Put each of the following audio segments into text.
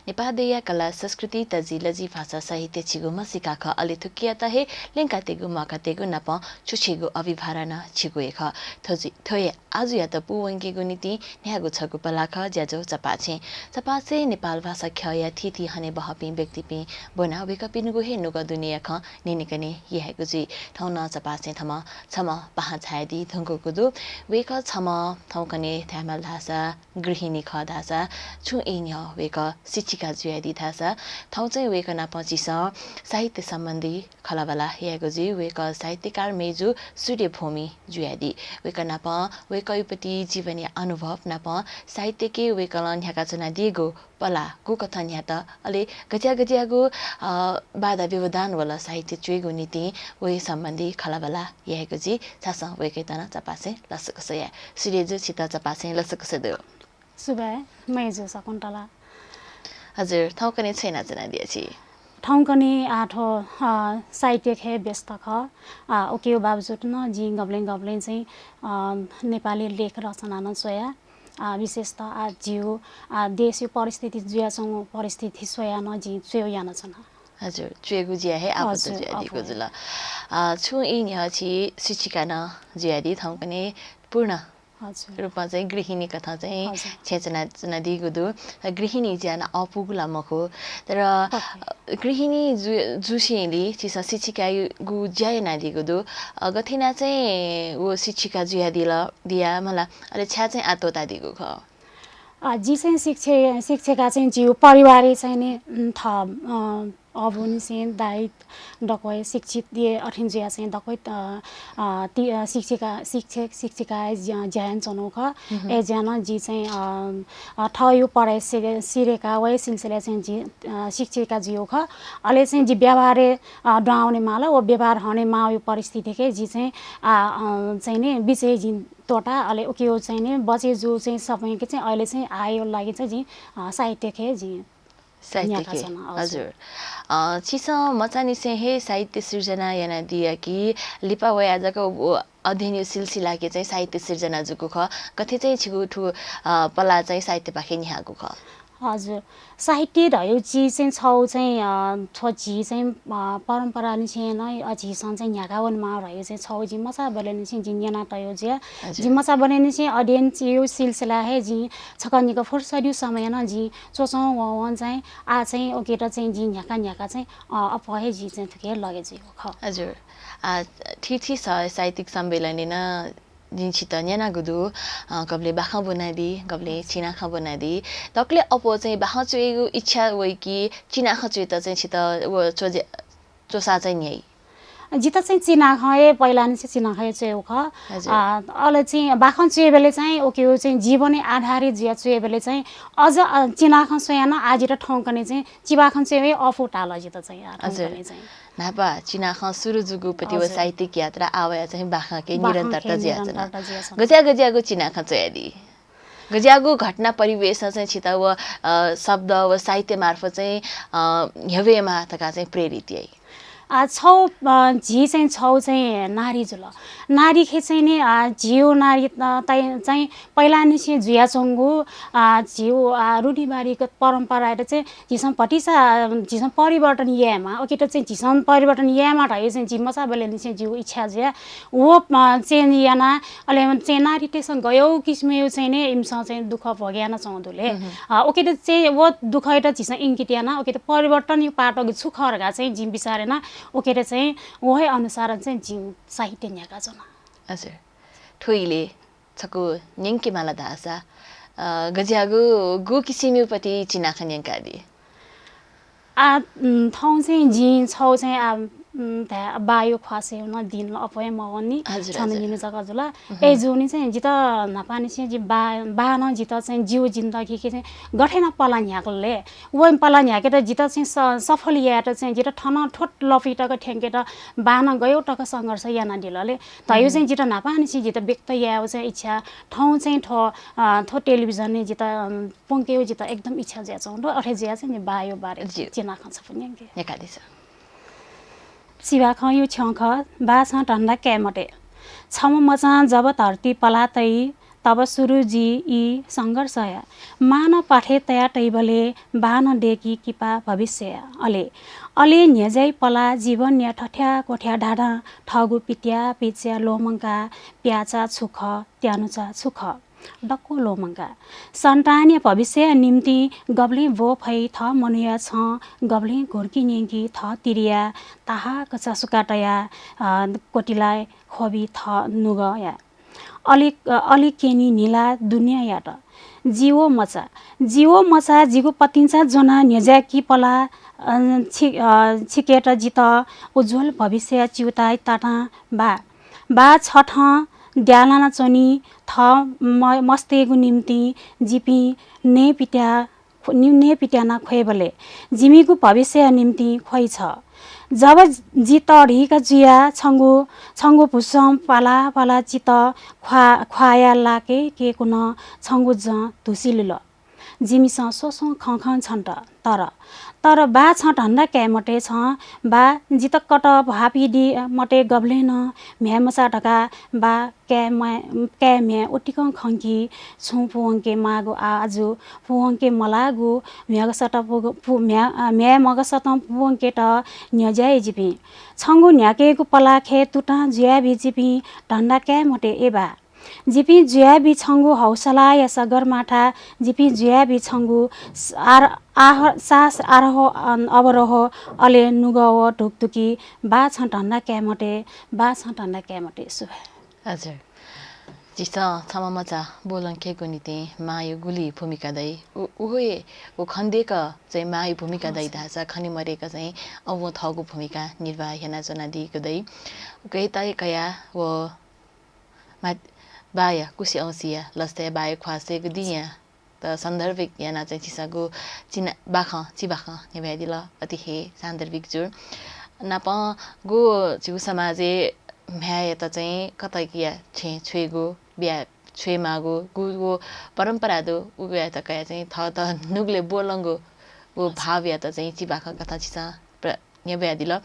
नेपादेया कला संस्कृति तजिलजी भाषा साहित्य छिगु मसिका ख अलि थुकिया तहे लेंका तेगु मका तेगु नप छुछिगु अभिभारणा छिगु एख थोय आज या त पुवंगेगु नीति न्यागु छगु पलाख ज्याजो चपाचे नेपाल भाषा ख्या थिथि हने बहपि व्यक्तिपि बना वेक पिनुगु हे नुग दुनिया ख निनिकने यहेगु जी ठौना चपाचे थमा छम पहा छायदी धंगुगु दु वेक छम थौकने थ्यामल धासा गृहिणी ख धासा छु इन्य वेक शिक्षिका जुयादी थासा थौ चाहिँ वेक नापचिस साहित्य सम्बन्धी खलाबला हेगुजी वेक साहित्यकार मेजु सूर्यभूमि जुयादी वेक नाप वेक युपति जीवनी अनुभव नाप साहित्यके वेकलन ह्याका चना दिगो पला को कथन ह्या त अले गज्यागो बाधा व्यवधान वाला साहित्य चुइगु नीति वे सम्बन्धी खलाबला हेगुजी छास वेकै तना चपासे लसकसया सूर्यजु छिता चपासे लसकसे दो सुबह मेजु सकुन्तला हजुर ठाउँकने छैन जना दिएछि ठाउँकने आठो साहित्य खे व्यस्त ख ओके बावजुद न जी गब्लेन चाहिँ नेपाली लेख रचना न सोया विशेषतः जिउ देश परिस्थिति जुयासँग परिस्थिति सोया न जी चुयो यान छन हजुर चुएगु जिया हे आपत जिया दिको जुल छु इन छि शिक्षिका न जियादी ठाउँकने पूर्ण रूपमा चाहिँ गृहिणी कथा चाहिँ छेचना दिगु दु गृहिणी ज्यान अपुगुला मखो तर गृहिणी जुसिली छिस शिक्षिका गु ज्याय ना दिगु दु गथिना चाहिँ वो शिक्षिका जुया दिया मला अले छ्या चाहिँ आतोता दिगु ख जी चाहिँ शिक्षिका चाहिँ जिउ परिवारै चाहिँ नि थ अबुन चाहिँ दायित डकोय शिक्षित दिए अठिन जिया चाहिँ डकोय शिक्षिका ज्यान चनोख ए ज्यान जी चाहिँ ठयो पढाइ सिरेका वै सिलसिला चाहिँ जी शिक्षिका जियो ख अले चाहिँ जी व्यवहारे डाउने माला ओ व्यवहार हने मायो परिस्थिति के जी चाहिँ नि विषय जी तोटा अले ओके चाहिँ नि बचे जो चाहिँ सबै के चाहिँ अहिले चाहिँ आयो लागि चाहिँ जी साहित्य खे जी साहित्य हजुर छिस मचानी से हे साहित्य सृजना याना दिया कि लिपा व आजको अध्ययन सिलसिला के चाहिँ साहित्य सृजना जुको ख कथे चाहिँ छिगु ठु पला चाहिँ साहित्य पाखे निहागु ख हजुर साहित्य रह्यो जी चाहिँ छौ चाहिँ छोची चाहिँ परम्परा नि छ न अझी सन चाहिँ न्यागावन मा रह्यो चाहिँ छौ जी मसा बलेनि चाहिँ जिन्याना तयो जे जी मसा बलेनि चाहिँ अध्ययन यो सिलसिला हे जी छकनिको फुर्सदियो समय न जी सोचौ वन चाहिँ आ चाहिँ ओकेटा चाहिँ जी न्याका चाहिँ अपहे जी चाहिँ थके लगे जी ख हजुर थिथि साहित्यिक सम्मेलन न जिन्सित न्याना गुदु गबले बाखा बनादी गबले चिना खा बनादी तकले अपो चाहिँ बाखा चुइगु इच्छा वइ कि चिना खा चुइ त चाहिँ छित वो चोसा चाहिँ न्याइ जिता चाहिँ चिना खए पहिला नि चाहिँ चिना खए चेउ ख अले चाहिँ बाखन चुए बेले चाहिँ ओके चाहिँ जीवनै आधारित जिया चुए बेले चाहिँ अझ चिना ख सोयान आज र ठौकने चाहिँ चिबाखन चेउ अफु टाल जिता चाहिँ ठौकने चाहिँ नापा चिना ख सुरु जुगुपति व साहित्यिक यात्रा आवया चाहिँ बाखा के निरन्तरता जिया गज्यागु चिना ख चयादी गज्यागु घटना परिवेश चाहिँ छिता व शब्द व साहित्य मार्फत चाहिँ हवेमा तका चाहिँ प्रेरित यही छौ झी चाहिँ छौ चाहिँ नारी जुल नारी खे चाहिँ नि झिउ नारी चाहिँ पहिला नि चाहिँ जुया चंगु झिउ रूढिवादीको परम्परा चाहिँ झिसम झिसम परिवर्तन यामा ओके त चाहिँ झिसम परिवर्तन यामा रह्यो चाहिँ झिमसा बेले नि चाहिँ जिउ इच्छा ज्या वो चाहिँ याना अले चाहिँ नारी टेसन गयो किस्मे चाहिँ नि इमसा चाहिँ दुःख भोग्यान चौधुले ओके त चाहिँ वो दुःख त झिसम इंकिटियाना ओके त परिवर्तन यो पाटो सुखरगा चाहिँ जिम बिसारेन ओके रे चाहिँ वही अनुसार चाहिँ जिउ साहित्य न्याका छन् हजुर ठोइले छको न्यंके माला दासा गज्यागु गु किसिमपति चिनाख न्यंकादी ठाउँ चाहिँ जी छौ चाहिँ बायो ख्वासे न दिन अपय मवनी छन जिने जग्गा जुला ए जुनी चाहिँ जित नपानी चाहिँ जी बा जित चाहिँ जिउ जिन्दगी के चाहिँ गठेन पला न्याकले वो पला न्याके त जित चाहिँ सफल याट चाहिँ जित ठन ठोट लफिटक ठेंके त बान गयो टक संघर्ष याना दिलले तयो चाहिँ जित नपानी चाहिँ जित व्यक्त याउ चाहिँ इच्छा ठाउँ चाहिँ थो टेलिभिजन ने जित पंकेयो जित एकदम इच्छा ज्या छ र अठे ज्या चाहिँ बायो बारे चिना खन्छ पनि नेकादिस सिवा ख यो छख बा छ टन्डा क्यामटे छम मचा जब धरती पलातै तब सुरुजी यी सङ्घर्षया मान पाठे तया टैबले बान डेकी किपा भविष्य अले अले न्यजै पला जीवन या ठठ्या कोठ्या ढाडा ठगु पित्या पिच्या लोमङ्का प्याचा छुख त्यानुचा छुख डक्को लोमङ्का सन्तान भविष्य निम्ति गब्ली भो फै थ मनुया छ गब्ली घुर्की निङ्की थ तिरिया ताहा कचा सुकाटया कोटिलाई खोबी थ नुगया अलिक केनी निला दुनियाँ याट जिवो मचा जिगो पतिन्छ जना न्यज्याकी पला छिकेट जित उज्जवल भविष्य चिउताई ताटा बा छठ द्यालाना चनी थ मस्तेगु निम्ति जिपी ने पिट्याना खोएबले जिमीगु भविष्य निम्ति खोइ छ जब जित ढिका जुया छङ्गु भुसम पाला चित ख्वाया लाके के कुन छङ्गु ज धुसिलुल जिमीसँग सोसो खङ छन्ट तर बा छ ढन्डा क्या मटे छ बा जितकट भापी मटे गब्लेन म्या मसा ढका बा क्या म्या उटिक खङ्की छु पुवङ्के मागु आजु पुवङ्के मलागु म्यागसट म्या मगसट पुवङ्के ट न्यज्याए जिपी छङ्गु न्याकेको पलाखे तुटा जुया भी जिपी ढन्डा क्या मटे एबा जिपी जुया भी छङ्गु हौसला या सगरमाथा जिपी जुया भी छङ्गु सास आरहो अवरोह अले नुगव ढुकढुकी बा छ ढन्डा क्यामटे सुभ हजुर जिसा छमा मचा बोलन केको निते मायो गुली भूमिका दै उहे ओ खन्देक चाहिँ मायो भूमिका दै धासा खनि मरेका चाहिँ अब थगु भूमिका निर्वाह हेना जना दिएको दै गएताय कया व बाया कुसी औसिया लस्ते बाय ख्वासेको दिया त सान्दर्भिक याना चाहिँ चिसागु चिबाख नेभ्यादिल अति हे सान्दर्भिक जुर नाप गो चिउ समाजे म्याए त चाहिँ कतै किया छेगु बिया छे मागु गुगो परम्परा दो उया त कया चाहिँ थ त नुगले बोलंगो वो भाव या त चाहिँ चिबाख कथा चिसा नेभ्यादिल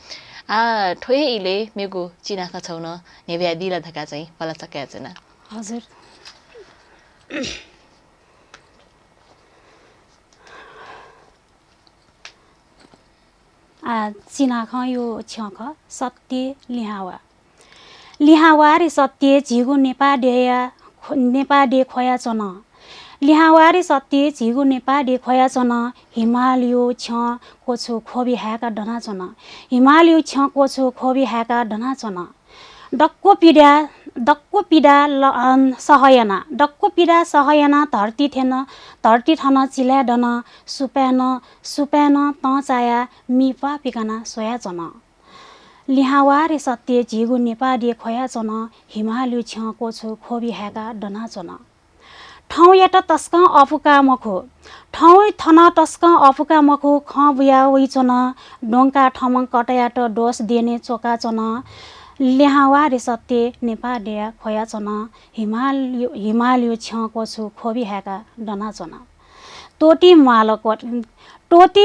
ठोए इले मेगु चिनाका छौन नेभ्यादिल धका चाहिँ पला सकाया छैन हजुर चिनाख यो छख सत्य लिहावा रे सत्य झिगु नेपाडे खोया चन लिहावा रे सत्य झिगु नेपाडे खोया चन हिमालयो छ कोछो खोबी हाका डना चन हिमालयो छ कोछो खोबी हाका डना चन डक्को पीडा सहयना धरती ठन चिल्याडन सुप्यान त चाया मिपा पिकना सोया चन लिहावा रे सत्य झिगु नेपाडी खोया चन हिमालय छ कोछो खोबी हाका डना चन ठाउँ याट तस्क अफुका मखो ठाउँ थन तस्क अफुका मखो ख बुया वइ चन डोङका ठमङ कटयाट डोस दिने चोका चन लिहावा रे सत्य नेपाडी खोया चन हिमालय छ कोछो खोबी हाका डना चन टोटी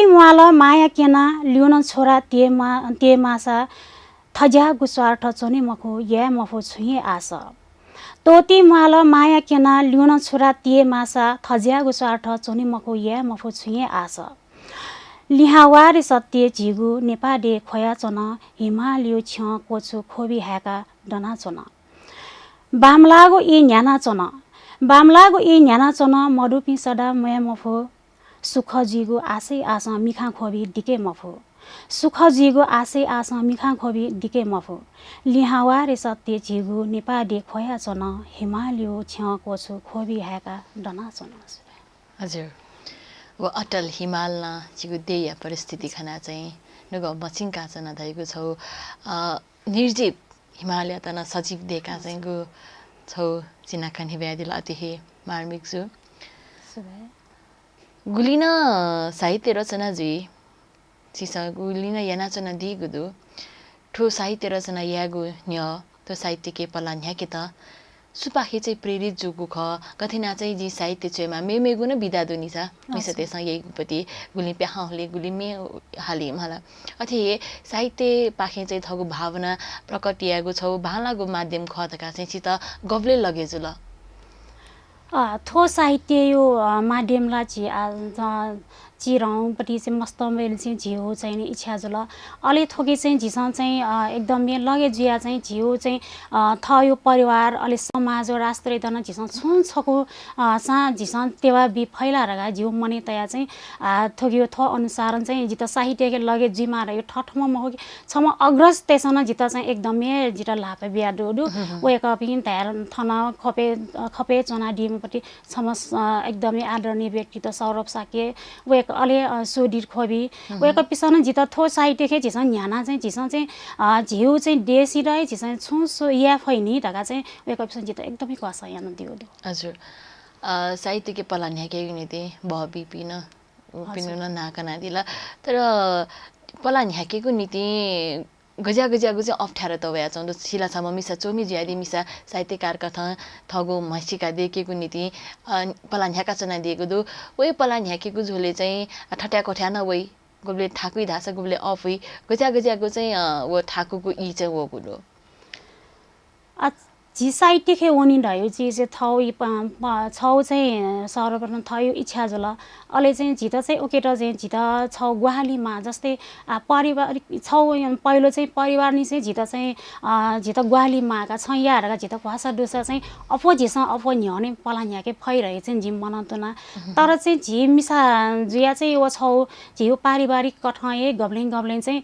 माल माया केना ल्युन छोरा ते मासा थज्या गुस्वार्थ चोनी मखो या मफो छुए आस टोटी माल माया केना ल्युन छोरा ते मासा थज्या गुस्वार्थ चोनी मखो या मफो छुए आस लिहावा रे सत्य झिगु नेपाडे खोया चन हिमालय छ कोछो खोबी हाका डना चन बामलागो इ न्याना चन मडुपी सडा मया मफो सुख जिगु आशै आशा मिखा खोबी डिके मफो सुख जिगु आशै आशा मिखा खोबी डिके मफो लिहावा रे सत्य झिगु नेपाडे खोया चन हिमालय छ कोछो खोबी हाका डना चन हजुर वो अटल हिमालना जिगु देय परिस्थिति खाना चाहिँ नुग मचिङका चन धैगु छौ निर्जीव हिमालय तना सजीव देका चाहिँ गु छौ चिनाखान हिब्यादिल अति हे मार्मिक छु गुलिना साहित्य रचना जुई चिसा गुलिना यानाचना दिगुदु ठो साहित्य रचना यागु न्य तो साहित्य के पला न्या के त सुपाखे चाहिँ प्रेरित जुगु ख कथिना चाहिँ जी साहित्य चेमा मेमेगु न बिदा दुनी छ मिसते स यही पति गुलि प्याहले गुलि मे हाली मला अथे साहित्य पाखे चाहिँ थगु भावना प्रकटियागु छौ भालागु माध्यम ख तका चाहिँ चित गब्ले लगेजुल थो साहित्य यो माध्यमला चिराउँपट्टि चाहिँ मस्त मैले चाहिँ झिउ चाहिँ नि इच्छा जुल अलि थोके चाहिँ झिसँग चाहिँ एकदमै लगे जुया चाहिँ झिउ चाहिँ थ यो परिवार अलि समाज राष्ट्र इतना झिसँग छुन छको सा झिसँग तेवा बि फैला रगा झिउ मने तया चाहिँ थोकियो थ अनुसार चाहिँ जित साहित्य के लगे जिमा र यो ठठमा म छम अग्रज तेसन जित चाहिँ एकदमै जित लापे बिया डोडु वेक पिन तयार थना खपे चना डिमपट्टि छम एकदमै आदरणीय व्यक्तित्व सौरभ साके वेक अले सोडिर खोबी वेक पिसन जित थो साहित्य के झिसन न्याना चाहिँ झिसन चाहिँ झिउ चाहिँ देशी रहे झिसन छु या फैनी ढका चाहिँ वेक पिसन जित एकदमै क्वासा यान दियो हजुर साहित्य के पलान्या के निते बबी पिन पिन नाकना दिला तर पलान्या के को नीति गजा चाहिँ अप्ठ्यारो त भया छौँ सिलाछामा मिसा चोमी ज्यादी मिसा साहित्यकार कथा थगो म्हसिका देखेको नीति पलान्याका चना दिएको दो वही पलान्याकेको झोले चाहिँ ठट्या कोठ्या न वही गोबले ठाकुई धासा गोबले अफ हुई गजाको चाहिँ वो ठाकुको ई चाहिँ वो गुलो झी साहित्य खे ओनी ढायो जी चाहिँ छौ चाहिँ सर्वप्रथम थयो इच्छा जुल अहिले चाहिँ झित चाहिँ ओकेट चाहिँ झित छौ गुहालीमा जस्तै पारिवारिक छौ पहिलो चाहिँ परिवार नि चाहिँ झित गुहालीमा आएका छ याहरूका झित भाषा डुसा चाहिँ अफो झिसँग अफो न्याउने पलान्याके फैरहे चाहिँ झिम बनाउँदैन तर चाहिँ झि मिसा जुया चाहिँ यो छौ झिउ पारिवारिक कठाए गब्लेङ चाहिँ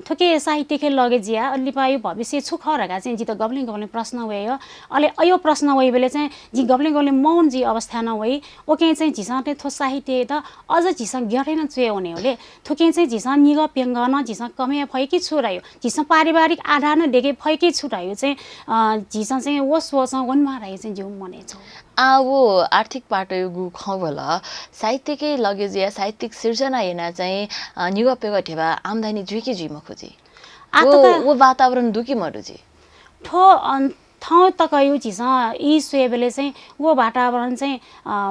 थोके साहित्य खे लगे जिया अलि पायो भविष्य छुखरका चाहिँ झित गब्लेङ प्रश्न वे अहिले अयो प्रश्न वही बेले चाहिँ जी गब्ले मौन जी अवस्था न वही ओके चाहिँ झिसँग थो साहित्य त अझ झिसँग गेठेन चुए हुने होले थोके चाहिँ झिसँग निग पेङ्ग न झिसँग कमे फैकी छुरायो झिसँग पारिवारिक आधार न डेके फैकी छुरायो चाहिँ झिसँग चाहिँ वस वनमा रहे चाहिँ जिउ मने छ वो आर्थिक पाटो गु खवला साहित्यकै लगेज या साहित्यिक सिर्जना हेर्न चाहिँ निग पेग ठेवा आम्दानी जुइकी जुइमा खोजी वो वातावरण दुकी मरुजी ठो ठाउँ त कयो झिसँग यी सुएबेले चाहिँ वो वातावरण चाहिँ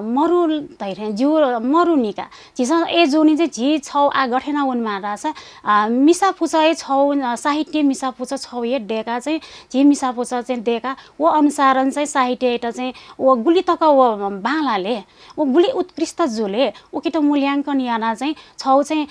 मरु धैर्य जिउ मरु निका झिसँग ए जोनी चाहिँ झी छौ आ गठेना उनमा रहेछ मिसा पुचा छौ साहित्य मिसा पुचा छौ ये डेका चाहिँ झी मिसा पुचा चाहिँ डेका वो अनुसार चाहिँ साहित्य एटा चाहिँ वो गुली तक वो बालाले वो गुली उत्कृष्ट जोले वो कि त मूल्याङ्कन याना चाहिँ छौ चाहिँ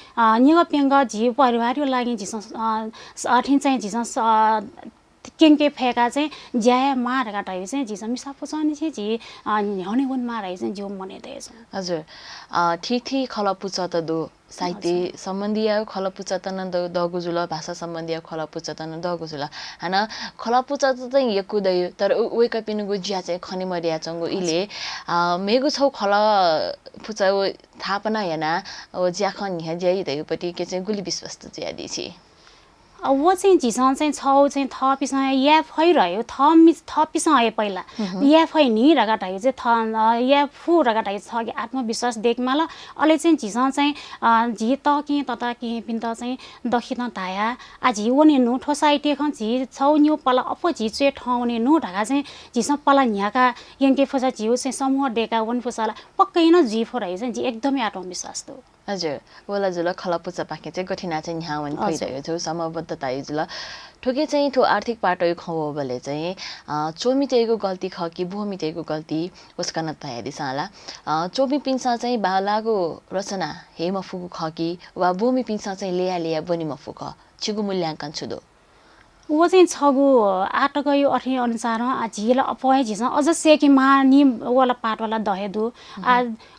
निग पेङ्ग झी परिवार यो लागि झिसँग अठिन चाहिँ झिसँग के फेका चाहिँ ज्याया मारेका टाइप चाहिँ झिसँग मिसा पुचाउने चाहिँ झी ह्याउने उन मारे चाहिँ जिउ मने दिएछ हजुर ठिठी खलपुच त दो साहित्य सम्बन्धी खलपुच त न दगुजुल भाषा सम्बन्धी खलपुच त न दगुजुल हैन खलपुच त चाहिँ यकु दयो तर वेका पिनुगु ज्या चाहिँ खनि मरिया चंगु इले मेगु छौ खलपुच थापना हेना ज्या खन ह्या ज्याइ दयोपटि के चाहिँ गुली विश्वास त ज्या दिछि वो चाहिँ झिसँग चाहिँ छौ चाहिँ थपिसँग या फैरह्यो थपिसँग आयो पहिला या फै नि रगाटायो चाहिँ या फु रगाटायो छ कि आत्मविश्वास देखमा ल अहिले चाहिँ झिसँग चाहिँ झि त के तता के पिन त चाहिँ दखिन धाया आ झि ओने नु ठो साइटे खन झि छौ न्यु पला अपो झि चे ठाउने नु ढाका चाहिँ झिसँग पला न्याका यंके फसा झिउ चाहिँ समूह डेका वन फसाला पक्कै न झि फोरायो चाहिँ झि एकदमै आत्मविश्वास दो हजुर बोला जुल खलपुचा पाके चाहिँ गठिना चाहिँ यहाँ वन भइरहेको थियो समबद्धता जुल ठोके चाहिँ थो आर्थिक पाटो खौ बले चाहिँ चोमितेको गल्ती ख कि भूमितेको गल्ती उसका न तयारी साला चोमी पिन्सा चाहिँ बालाको रचना हेम फुगु ख कि वा भूमि पिन्सा चाहिँ लेया बनि मफु ख छिगु मूल्याङ्कन छुदो वो चाहिँ छगु आटक यो अठे अनुसार झिला अपय झिसा अझ सेकी मानी वाला पाट वाला दहेदु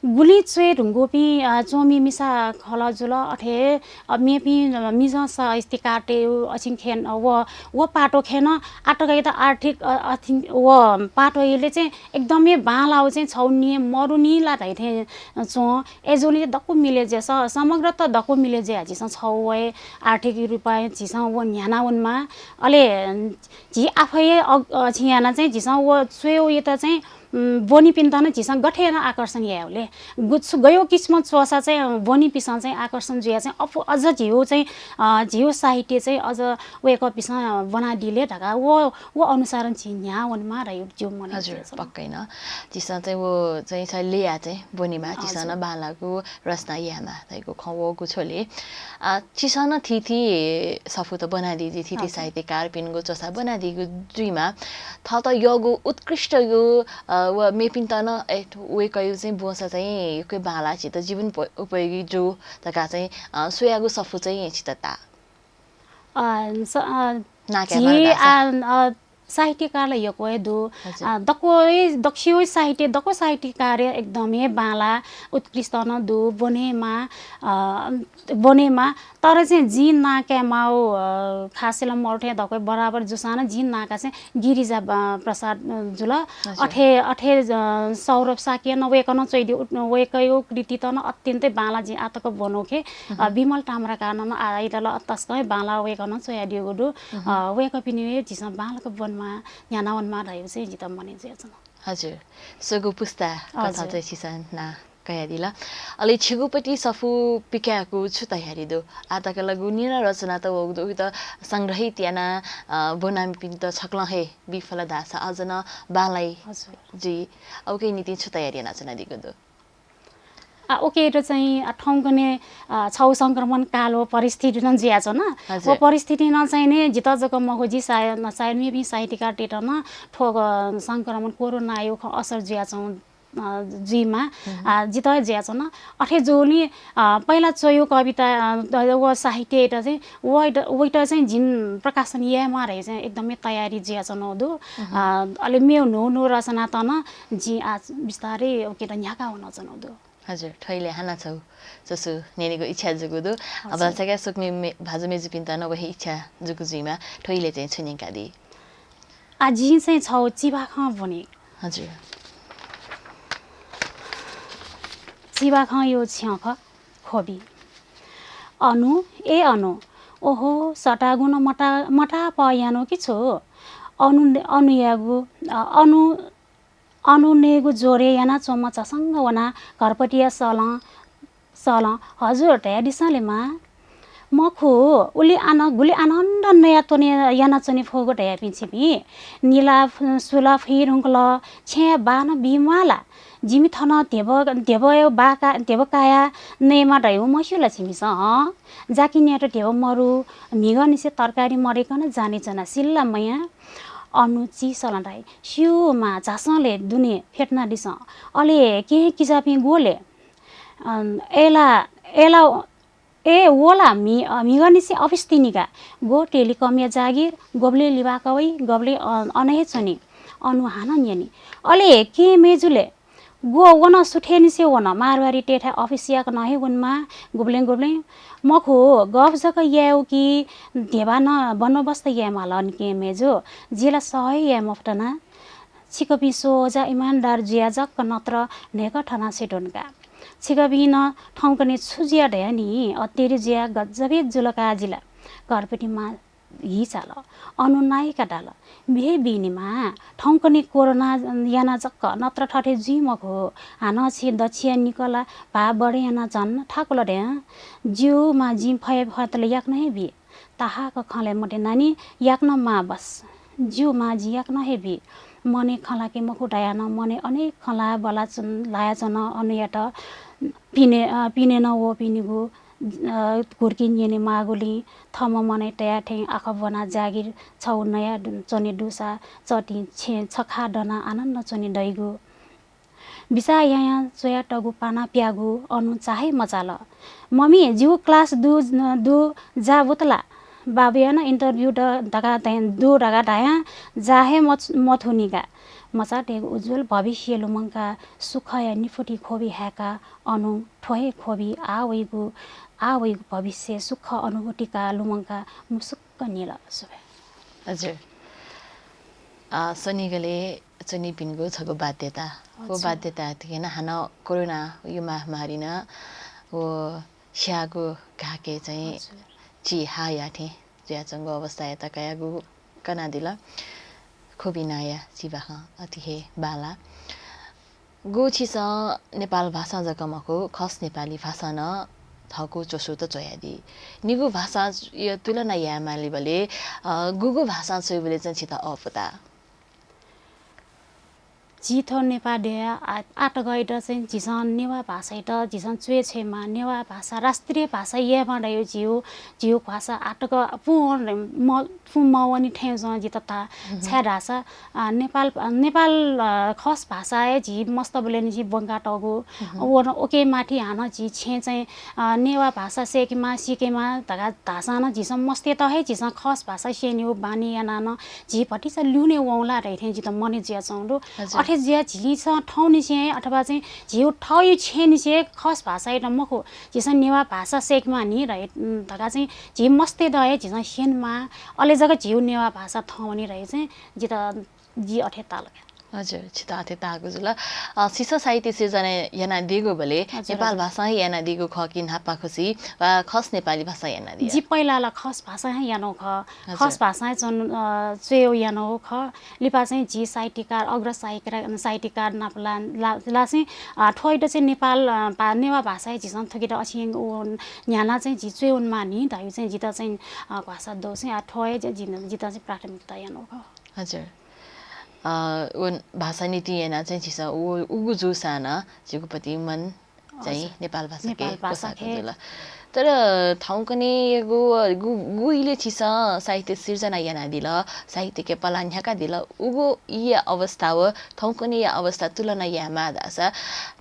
गुली चुए ढुङ्गोपी चोमी मिसा खला जुल अठे मेपी मिजा सस्ति काटे अछिन खेन वो पाटो खेन आटक त आर्थिक अथिन वो पाटो यसले चाहिँ एकदमै बालाउ चाहिँ छौनी मरुनीला धैथे चो एजोली दक्कु मिले जे समग्र त दक्कु मिले जे झिसा छौ वे आर्थिक रुपैयाँ झिसा वो न्याना उनमा अले झि आफै छियाना चाहिँ झिसँग वो चुयो यो त चाहिँ बोनी पिन्तान झिसँग गठेन आकर्षण याउले गयो किस्मत चोसा चाहिँ बोनी पिसा चाहिँ आकर्षण जुया चाहिँ अझ झिउ चाहिँ झिउ साहित्य चाहिँ अझ वेक पिसा बनादिले ढका वो अनुसार छिन्या वनमा रह्यो जिउ मन हजुर पक्कै न झिसँग चाहिँ वो चाहिँ लेया चाहिँ बोनीमा झिसँग बालाको रचना यामा तैको खवको छोले चिसन थिथि सफुत बनादिजी थिथि साहित्यकार पिनको चोसा बनादिगु जुइमा थ त योगु उत्कृष्ट यो व मेपिन त न वे कयु चाहिँ बोसा चाहिँ कोही बाला छित जीवन उपयोगी जो तका चाहिँ सोयागु सफु चाहिँ छितता साहित्यकारलाई यो कोही दु दक्षिण साहित्यकार एकदमै बाला उत्कृष्ट न दु बनेमा तर चाहिँ जी नाका माउ खासेला मर्ठे दकै बराबर जुसाना जी नाका चाहिँ गिरिजा प्रसाद जुल अठे सौरभ साकिया नवेकन चैदि वेकयो कृति त न अत्यन्तै बाला जी आतक बनोखे विमल टामरा कानमा आइदल तस्कै बाला वेकन चया दिगो दु वेक पिनि जिस बालाको वनमा यानावनमा रह्यो चाहिँ जित मने जेछन हजुर सगु पुस्ता कथा चाहिँ छिसन ना कयादिला अलि छिगुपट्टि सफु पिक्याको छु तयारी दो आताका लगु निरा रचना त होग्दो त संग्रहित याना बनामी पिन त छक्ल हे बिफल दासा अजन बालाई जी औके नीति छु तयारी नाचना दिगो दो ओके र चाहिँ ठाउँकने छौ संक्रमण कालो परिस्थिति न जिया छ न वो परिस्थिति न चाहिँ ने जित जक मखोजी सायद मे भी साहित्यकार टेटर न ठोक संक्रमण कोरोना आयो असर जिया छ जीमा जित जिया छ न अठे जोली पहिला चयो कविता व साहित्य एटा चाहिँ वइटा चाहिँ जिन प्रकाशन यामा रहे चाहिँ एकदमै तयारी जिया छ नदो अलि मेउ नो रचना त न जी आज बिस्तारै ओके त न्याका हुन छ नदो हजुर ठैले हाना छौ जसो नेनेको इच्छा जुगुदो अब सके सुक्ने भाजु मेजु पिन्ता न वही इच्छा जुगु जिमा ठैले चाहिँ छुनिका दि आजी चाहिँ छौ चिबाखा भने हजुर चिबाखा यो छ्याख खोबी अनु ओहो सटागुन मटा पयानो कि छो अनुनेगु जोरे याना चोमचासँग वना घरपटिया सल हजुर टया दिसलेमा मखु गुली आनन्द नया तोने याना चोने फोगो टया पिछिपि नीला सुला फिर हुंकल छे बान बिमाला जिमी थन देव काया नेमा डयु मसुला छिमिस जाकी न्याट देव मरु मिगनिसे तरकारी मरेकन जाने जना सिल्ला मया अनुची सलन्डाई सिउमा झासले दुने फेट्ना दिस अले के किजापि गोले एला ओला मिगनिसे अफिस्तिनिका गो टेलिकम या जागिर गोब्ले लिबाकवै गोब्ले अनहे छनी अनुहान न्यनी अले के मेजुले गो वन सुठेनिसे वन मारवारी टेठा अफिसियाक नहे वनमा गोब्ले मखो गफ जक याउ कि देवा न बन्दोबस्त यामा लन्के मेजो जिला सही या मफ्टना छिकपि सोजा इमानदार जिया जक नत्र नेक ठना सेटोनका छिकपि न ठाउँकने छुजिया ढयानी अतेरी जिया गजबे जुलका जिला घरपटिमा हिचाल अनुनायका डाल बिहे बिनीमा ठाउँकने कोरोना याना जक्क नत्र ठठे जिमको हान छि दक्षिया निकला भा बढे याना झन् ठाकुल ढ्या जिउमा जिम फय फतले याक्न हे बि ताहाको खले मटे नानी याक्न मा बस जिउमा जी याक्न हे बि मने खलाके मखु डायान मने अनेक खला बला चुन लाया चन अनुयाट पिने न वो पिनिगु घुर्किन येने मागुली थम मने टया ठें आख बना जागिर छौ नया चने डुसा चटी छे छखा डना आनन्द चने दैगु बिसा यहाँ चोया टगु पाना प्यागु अनु चाहे मचाल मम्मी जिउ क्लास दु जा बुतला बाबुयाना इन्टरभ्यू ढगा ढाया जाहे मथुनिका मचाटे उज्जवल भविष्य लुमङ्का सुख या निफुटी खोबी ह्याका अनु ठोहे खोबी आवैगु भविष्य सुख अनुभूतिका लुमङ्का मुसुक्क निल सुबे हजुर सनिगले चनि पिनको छगो बाध्यता वो बाध्यता थिएन हाना कोरोना यो महामारी न वो स्यागो घाके चाहिँ ची हाया थे ज्याचंगो अवस्था यता कयागु कना दिला खोबी नाया चिबाह अति हे बाला गोछिस नेपाल भाषा जकमको खस नेपाली भाषा न थको चोसो त चयादी निगु भाषा यो तुलना यामाले बले गुगु भाषा चाहिँ बले चाहिँ छिता अफता जिथो नेपाली आट गएर चाहिँ जिसन नेवा भाषा जिसन चुए छेमा नेवा भाषा राष्ट्रिय भाषा ये बनायो जियो जियो भाषा आटक पु मवनी ठेउजन जि तथा छ्या भाषा नेपाल खस भाषा है जी मस्त बोले नि जी बंगा टगो ओके माथि हान जी छे चाहिँ नेवा भाषा सेकेमा सिकेमा धगा धासा न जिसन मस्ते त है जिसन खस भाषा सेन्यो बानी याना न जी पटी छ लुने वौला रहे जि त मने जिया चौरो अठे जिया झिली छ ठाउँ निसे अथवा चाहिँ झिउ ठाउँ छे निसे खस भाषा त मखो जिसन नेवा भाषा सेकमा नि रहे धगा चाहिँ झि मस्ते दए जिसन सेनमा अले जग्गा झिउ नेवा भाषा ठाउँ नि रहे चाहिँ जि त जी अठे ताल हजुर छिता आथे तागु जुल सिसा साहित्य सिर्जना याना दिगो भले नेपाल भाषा याना दिगो ख किन हापा खुसी वा खस नेपाली भाषा याना दिया जी पहिला खस भाषा है यानो ख खस भाषा जन चेउ यानो ख लिपा चाहिँ जी साहित्यकार अग्र साहित्यकार नापला ला चाहिँ ठोइट चाहिँ नेपाल नेवा भाषा जिसन थकिट अछिङ न्याना चाहिँ जी चेउन मानि दाइ चाहिँ जिता चाहिँ भाषा दो चाहिँ ठोय जिता चाहिँ प्राथमिकता यानो ख हजुर भाषा नीति याना चाहिँ छिसा उगु जुसाना जिगुपति मन चाहिँ नेपाल भाषा के भाषा खेला तर ठाउँ कने गुइले छिसा साहित्य सिर्जना याना दिल साहित्य के पलान्याका दिल उगु इ अवस्था व ठाउँ कने या अवस्था तुलना यामा दासा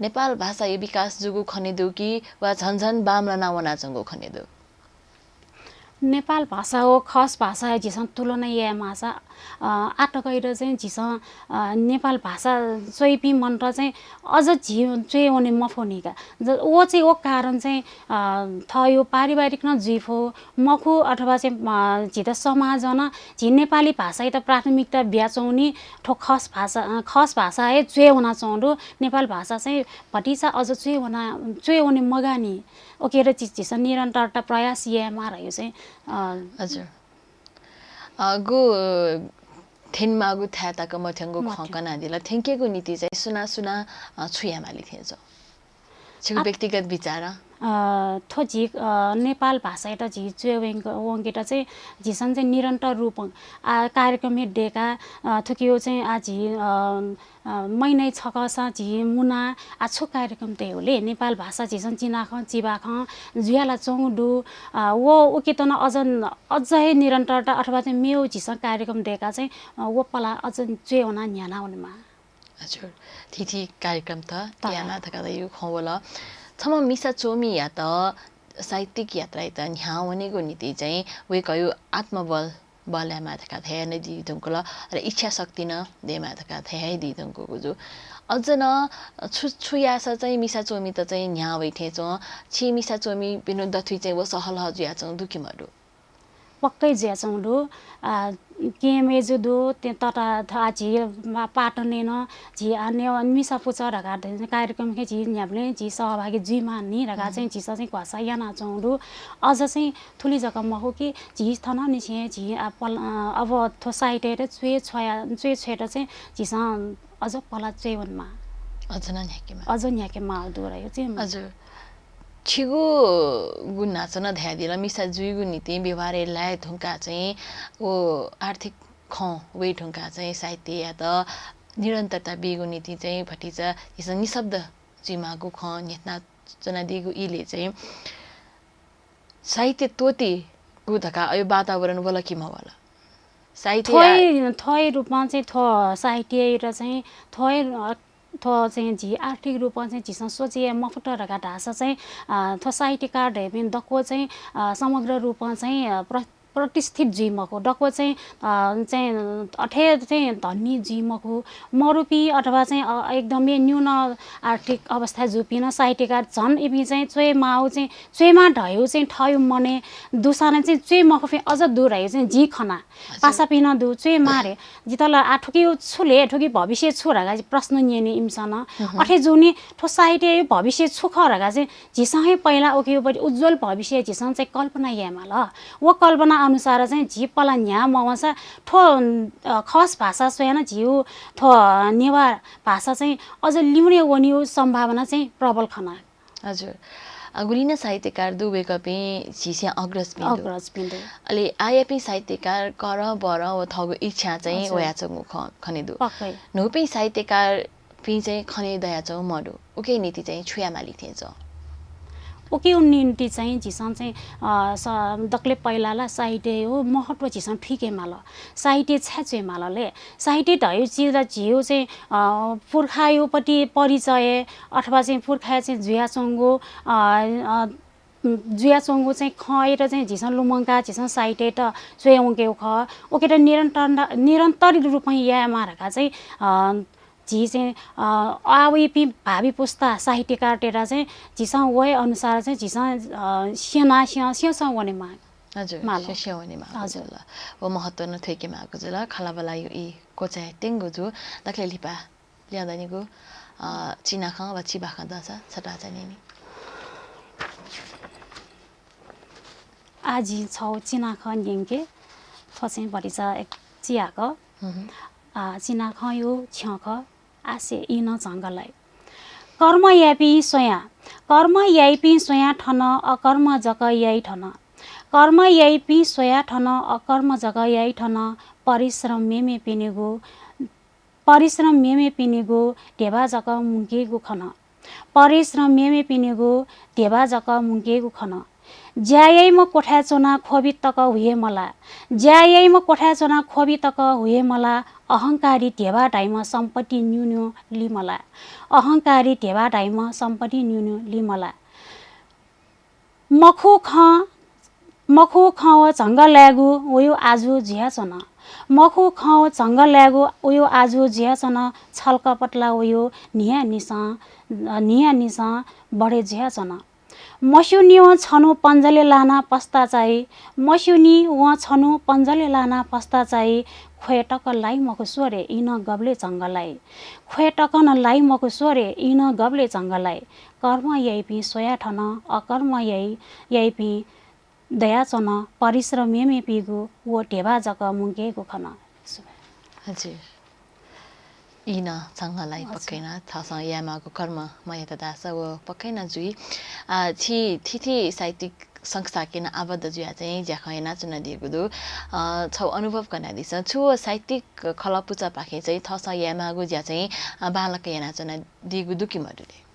नेपाल भाषा ये विकास जुगु खनेदु कि वा झन्झन बामला नावना जंगो खनेदु नेपाल भाषा हो खस भाषा है जिसन तुलना या भाषा आट गएर चाहिँ जिसन नेपाल भाषा चोइपी मन्त्र चाहिँ अझ चाहिँ हुने मफोनिका ओ चाहिँ ओ कारण चाहिँ थयो पारिवारिक न जीव हो मखु अथवा चाहिँ झित समाज न झि नेपाली भाषा त प्राथमिकता ब्याचौनी ठो खस भाषा है चुए हुन चाउँदो नेपाल भाषा चाहिँ भटिसा अझ चुए हुने मगानी ओकेर चिज निरन्तरता प्रयास यामा रह्यो चाहिँ हजुर गु थेनमागु थ्याताको मथ्याङ्गु खकना दिला थेङ्केको नीति चाहिँ सुना छुयामाली थिएछ छिगु व्यक्तिगत विचार थो झिक नेपाल भाषा एउटा झि वङ्गेटा चाहिँ झिसन चाहिँ निरन्तर रूप कार्यक्रम डेका थुकियो चाहिँ झि महिनै छकसा झि मुना आछो कार्यक्रम त्यही होले नेपाल भाषा झिसन चिनाख चिबाख जुयाला चौडु वो उकेतन अझै निरन्तरता अथवा चाहिँ मेउ झिसन कार्यक्रम डेका चाहिँ वो पला अझ चुए हुना न्याना हुनेमा हजुर थिथि कार्यक्रम त याना थका यो खवला छम मिसा चोमी या त साहित्यिक यात्रा त यहाँ हुनेको नीति चाहिँ वे कयो आत्मबल बलया माथका थे नै दिदुङको ल र इच्छा शक्ति न दे माथका थे है दिदुङको जो अझ न छुयास चाहिँ मिसा चोमी त चाहिँ यहाँ बैठे छ छि मिसा चोमी बिनु दथुई चाहिँ वो सहल हजुया छ दुखिमहरु पक्कै ज्या चौडो केमे जुदो ते तटा था झि पाटने न झि अन्य मिसा पुचा रगा कार्यक्रम के झि न्याबले झि सहभागी जुइमा नि रगा चाहिँ झि चाहिँ भाषा याना चौडो अझ चाहिँ थुली जग्गा महो कि झि थन निसे झि अब थो साइटेर चुए छेर चाहिँ झिस अझ पला चेवनमा अझ न्याकेमा दोरायो चाहिँ हजुर छिगु गुण नाचन ध्या दिला मिसा जुइगु नीति व्यवहार लाय ढुङ्का चाहिँ ओ आर्थिक वे ढुङ्का चाहिँ साहित्य या त निरन्तरता बिगु नीति चाहिँ भटिचा यस निशब्द जिमागु नेतना जना दिगु इले चाहिँ साहित्य तोती गुधका अयो वातावरण वला किमा वाला साहित्य थोय रूपमा चाहिँ थो साहित्य र चाहिँ थोय थो चाहिँ झि आर्थिक रूपमा चाहिँ झिसँग सोचे मफुटरका ढाँसा चाहिँ थो साहित्यकार ढेबिन दक्को चाहिँ समग्र रूपमा चाहिँ प्रतिष्ठित जिमको डक्को चाहिँ अठे चाहिँ धनी जिमको मरुपी अथवा चाहिँ एकदमै न्यून आर्थिक अवस्था जुपिन साहित्यकार झन् इबी चाहिँ चुए माउ चाहिँ चुएमा ढयो चाहिँ ठयो मने दुसाना चाहिँ चुए मखफे अझ दूर रह्यो चाहिँ जी खना पासा पिन दु चुए मारे जितल आठुकी छुले ठुकी भविष्य छुरगा प्रश्न निने इमसन अठे जुनी ठो साहित्य भविष्य छुखरगा चाहिँ झिसँगै पहिला ओके उज्जवल भविष्य झिसँग चाहिँ कल्पना यामा ल वो कल्पना अनुसार चाहिँ झिपला न्या मवसा ठो खस भाषा स्वयं झिउ ठो नेवा भाषा चाहिँ अझ लिउने वनियो सम्भावना चाहिँ प्रबल खना हजुर Agulina sahityकार duweka pe chisia agras pindu अग्रज पिन्दो ale aya pe sahityकार kara bara wa thago ichha चाहिँ oya chंगु खनेदु पक्कै no pe sahityकार pe चाहिँ खने दया चौ मडु ओके नीति चाहिँ छुया माली थिए छ ओके उन्निन्टी चाहिँ झिसन चाहिँ दक्ले पहिलाला साहित्य हो महत्व झिसन ठिकै माल साहित्य छ्याचे मालले साहित्य ढयो चिरा झियो चाहिँ पुर्खायोपट्टि परिचय अथवा चाहिँ पुर्खा चाहिँ जुयाचंगो जुयाचंगो चाहिँ खएर चाहिँ झिसन लुमङ्का झिसन साहित्य त चुयाउके ख ओके त निरन्तर रूपमा या मारका चाहिँ झी चाहिँ आवि भावी पुस्ता साहित्यकार टेरा चाहिँ झिसा वय अनुसार चाहिँ झिसा सेना स्यासा वनेमा हजुर मालो। स्यावनेमा हजुर। हजुर वो महत्व न थेके माको जला खलाबला यो इ कोचा टेंगु जु दक्ले लिपा ल्यादानीको चिना ख वा चिबा ख दछ छटा चाहिँ नि आजी छौ चिना ख निङके फसे बढी छ एक चिया क चिना ख यो छ ख आसे इन जंगलाई कर्म यापी सोया ठन अकर्म जग याई ठन कर्म यापी सोया ठन अकर्म जग याई ठन परिश्रम मेमे पिनेगो ढेबा जग मुंगेगो खन परिश्रम मेमे पिनेगो ढेबा जग मुंगेगो खन ज्यायै म कोठा चोना खोबी तक हुए मला ज्यायै म कोठा चोना खोबी तक हुए मला अहंकारी ढेबा ढाइमा सम्पत्ति न्यून्यो लिमला अहंकारी ढेबा ढाइमा सम्पत्ति न्यून्यो लिमला मखु ख झंग लाग्यो ओयो आजु झिया चन मखु ख झंग लाग्यो ओयो आजु झिया चन छलकपटला ओयो निया निसा बढे झिया चन मस्युनी व छनु पञ्जले लाना पस्ता चाहिँ मस्युनी व छनु पञ्जले लाना पस्ता चाहिँ खोएटक लाई मको स्वरे इन गबले जंगलाई खोएटक न लाई मको स्वरे इन गबले जंगलाई कर्म यही सोया ठन अकर्म यही दया चन परिश्रम मेमे पिगु वो ढेबा जग मुंगेगो खन हजुर इन चंगलाई पक्कै न थासा यामाको कर्म मयता दास व पक्कै न जुई थि साहित्यिक संस्था किन आबद्ध जुया चाहिँ ज्याखैना चुना दिएको दु छौ अनुभव गर्न दिस छु साहित्यिक खलपुचा पाखे चाहिँ थसा यामागु ज्या चाहिँ बालक याना चुना दिएको दु कि मडुले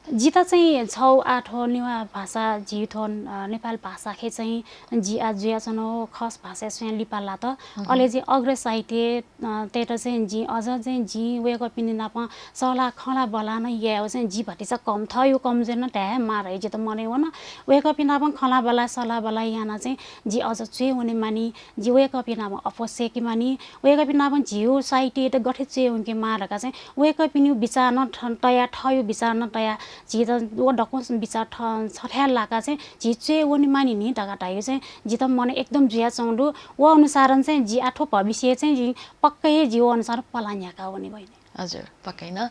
जिता चाहिँ छौ आठो नेवा भाषा जिथोन नेपाल भाषा खे चाहिँ जी आजुया चनो खस भाषा स्वयं लिपाला त अले चाहिँ अग्र साहित्य तेटा चाहिँ जी अझ चाहिँ जी वेक पिनि नाप सला खला बला न या चाहिँ जी भति चाहिँ कम थयो कम जेन ट्या मारै जे त मने हो न वेक पिना प खला बला सला बला याना चाहिँ जी अझ चे हुने मानी जी वेक पिना अवश्य कि मानी वेक पिना प जियो साहित्य त गठे चे उनके मारका चाहिँ वेक पिनि विचार न तया ठयो विचार न तया जी त वो डकुस विचार छठ्या लाका चाहिँ जी चे वनि मानि नि ढका ढायो चाहिँ जी त मने एकदम जुया चौडु वो अनुसार चाहिँ जी आठो भविष्य चाहिँ जी पक्कै जीव अनुसार पलान्याका हुने भइने हजुर पक्कै न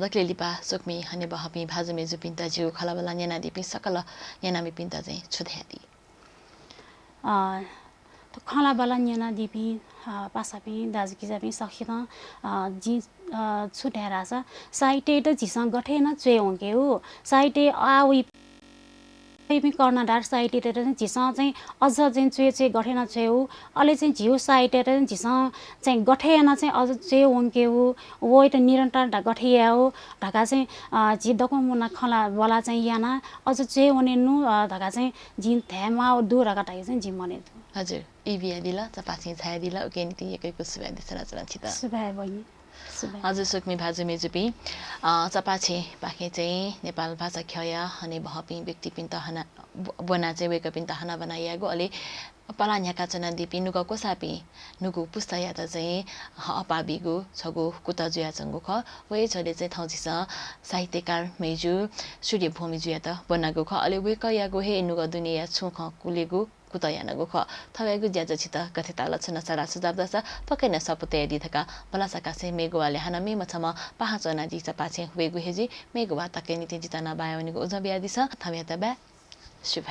दक्ले लिपा सोक्मी हने बहपी भाजुमे जुपिन्ता जिउ खलाबला न्याना दिपि सकल न्यानामी पिन्ता चाहिँ छुध्यादी तो खला बला न्याना दिपि पासापि दाजुकी जापि सखिन जी छुट्याएर छ साहित्य त झिसँग गठे न चुए होके हो साहित्य आउ कर्णधार साहित्य चाहिँ झिसँग चाहिँ अझ चाहिँ चुए गठे न चुए हो अहिले चाहिँ झिउ साहित्य चाहिँ झिसँग चाहिँ गठेन चाहिँ अझ चुए होके हो वो त निरन्तर गठिया हो ढका चाहिँ झि दको मुना खला बला चाहिँ याना अझ चुए हुने नु ढका चाहिँ झिन थ्यामा दूर ढका चाहिँ झि मने हजुर इबिया दिला चपाछि छाया दिला ओके नीति एकैको सुभा दिसरा चलाछि त सुभा बहिनी हजुर सुक्मी भाजु मेजुपी चपाछे पाखे चाहिँ नेपाल भाषा खया हने बहपी व्यक्ति पिन तहना बना चाहिँ वेक पिन तहना बनाइयागो अले पलान्याका चना दिपी नुको कोसापी नुको पुस्ता या त चाहिँ अपाबिगो छगो कुता जुया चंगो ख वे छले चाहिँ थौजिस साहित्यकार मेजु सूर्य भूमि जुया त बनागो ख अले वेक यागो हे नुको दुनिया छु ख कुलेगो कुता यानागो ख थवेगु ज्याज छित कथिता लक्षण सरा सुझाव दस पक्कै न सपुते दिथका बलासका से मेगोवाले हाना मे मछमा पाहाचना जी चपाछे वेगु हेजी मेगोवा तके नीति जितना बायोनिगो उजबिया दिस थव्या त बा शुभ